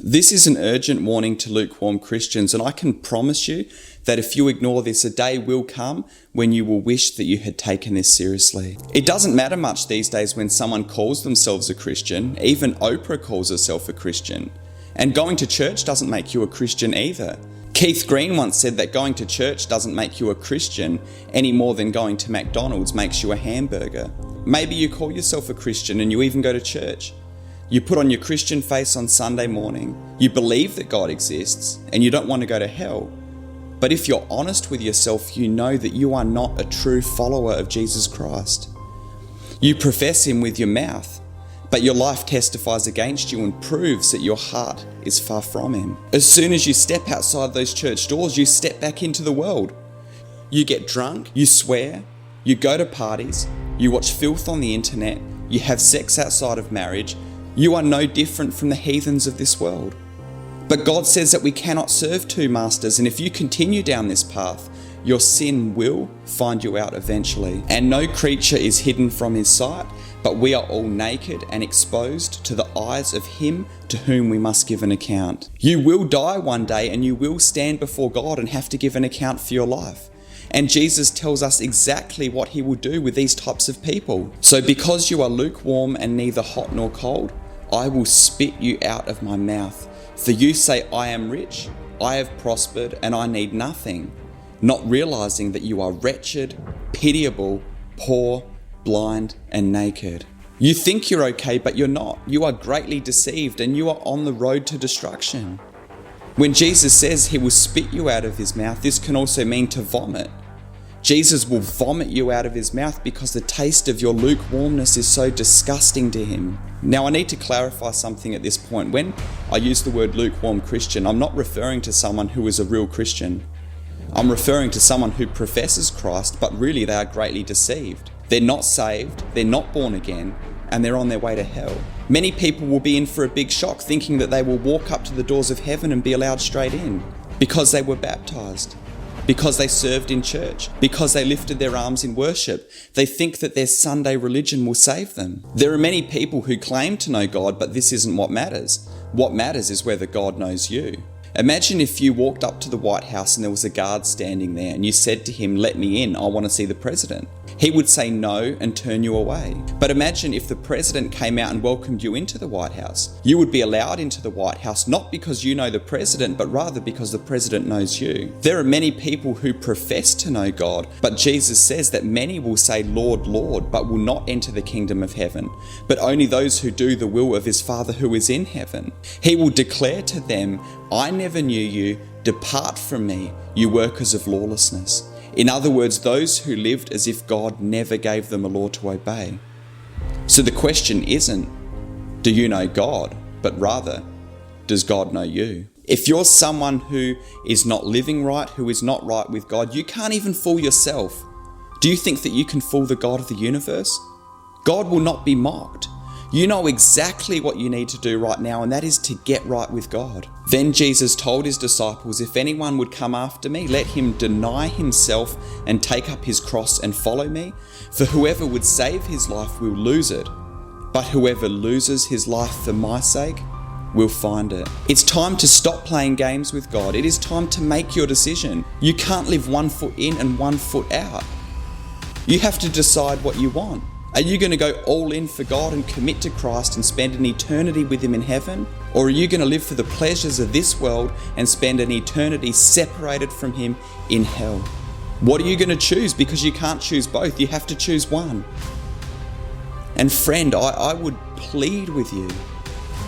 This is an urgent warning to lukewarm Christians, and I can promise you that if you ignore this, a day will come when you will wish that you had taken this seriously. It doesn't matter much these days when someone calls themselves a Christian. Even Oprah calls herself a Christian. And going to church doesn't make you a Christian either. Keith Green once said that going to church doesn't make you a Christian any more than going to McDonald's makes you a hamburger. Maybe you call yourself a Christian and you even go to church. You put on your Christian face on Sunday morning, you believe that God exists, and you don't want to go to hell. But if you're honest with yourself, you know that you are not a true follower of Jesus Christ. You profess Him with your mouth, but your life testifies against you and proves that your heart is far from Him. As soon as you step outside those church doors, you step back into the world. You get drunk, you swear, you go to parties, you watch filth on the internet, you have sex outside of marriage. You are no different from the heathens of this world. But God says that we cannot serve two masters, and if you continue down this path, your sin will find you out eventually. And no creature is hidden from His sight, but we are all naked and exposed to the eyes of Him to whom we must give an account. You will die one day, and you will stand before God and have to give an account for your life. And Jesus tells us exactly what He will do with these types of people. So because you are lukewarm and neither hot nor cold, I will spit you out of my mouth. For you say, I am rich, I have prospered, and I need nothing, not realizing that you are wretched, pitiable, poor, blind, and naked. You think you're okay, but you're not. You are greatly deceived, and you are on the road to destruction. When Jesus says He will spit you out of His mouth, this can also mean to vomit. Jesus will vomit you out of His mouth because the taste of your lukewarmness is so disgusting to Him. Now, I need to clarify something at this point. When I use the word lukewarm Christian, I'm not referring to someone who is a real Christian. I'm referring to someone who professes Christ, but really they are greatly deceived. They're not saved, they're not born again, and they're on their way to hell. Many people will be in for a big shock, thinking that they will walk up to the doors of heaven and be allowed straight in because they were baptized, because they served in church, because they lifted their arms in worship. They think that their Sunday religion will save them. There are many people who claim to know God, but this isn't what matters. What matters is whether God knows you. Imagine if you walked up to the White House and there was a guard standing there and you said to him, "Let me in, I want to see the president." He would say no and turn you away. But imagine if the president came out and welcomed you into the White House. You would be allowed into the White House, not because you know the president, but rather because the president knows you. There are many people who profess to know God, but Jesus says that many will say, "Lord, Lord," but will not enter the kingdom of heaven, but only those who do the will of His Father who is in heaven. He will declare to them, "I never knew you, depart from me, you workers of lawlessness." In other words, those who lived as if God never gave them a law to obey. So the question isn't, do you know God? But rather, does God know you? If you're someone who is not living right, who is not right with God, you can't even fool yourself. Do you think that you can fool the God of the universe? God will not be mocked. You know exactly what you need to do right now, and that is to get right with God. Then Jesus told His disciples, "If anyone would come after me, let him deny himself and take up his cross and follow me. For whoever would save his life will lose it, but whoever loses his life for my sake will find it." It's time to stop playing games with God. It is time to make your decision. You can't live 1 foot in and 1 foot out. You have to decide what you want. Are you going to go all in for God and commit to Christ and spend an eternity with Him in heaven? Or are you going to live for the pleasures of this world and spend an eternity separated from Him in hell? What are you going to choose? Because you can't choose both. You have to choose one. And friend, I would plead with you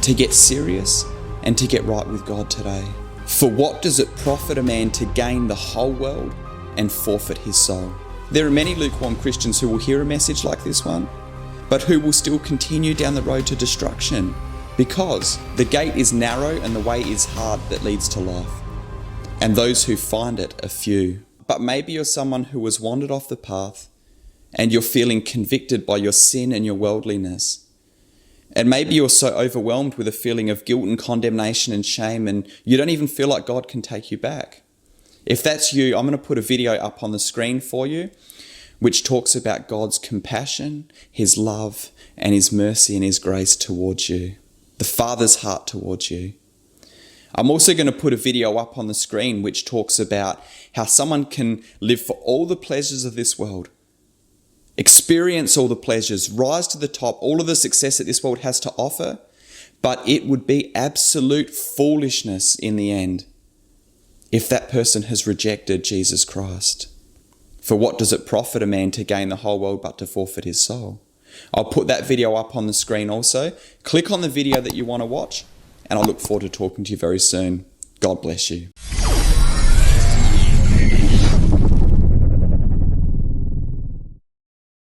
to get serious and to get right with God today. For what does it profit a man to gain the whole world and forfeit his soul? There are many lukewarm Christians who will hear a message like this one, but who will still continue down the road to destruction, because the gate is narrow and the way is hard that leads to life, and those who find it are few. But maybe you're someone who has wandered off the path and you're feeling convicted by your sin and your worldliness. And maybe you're so overwhelmed with a feeling of guilt and condemnation and shame, and you don't even feel like God can take you back. If that's you, I'm going to put a video up on the screen for you, which talks about God's compassion, His love, and His mercy and His grace towards you. The Father's heart towards you. I'm also going to put a video up on the screen which talks about how someone can live for all the pleasures of this world, experience all the pleasures, rise to the top, all of the success that this world has to offer, but it would be absolute foolishness in the end if that person has rejected Jesus Christ. For what does it profit a man to gain the whole world but to forfeit his soul? I'll put that video up on the screen also. Click on the video that you want to watch, and I look forward to talking to you very soon. God bless you.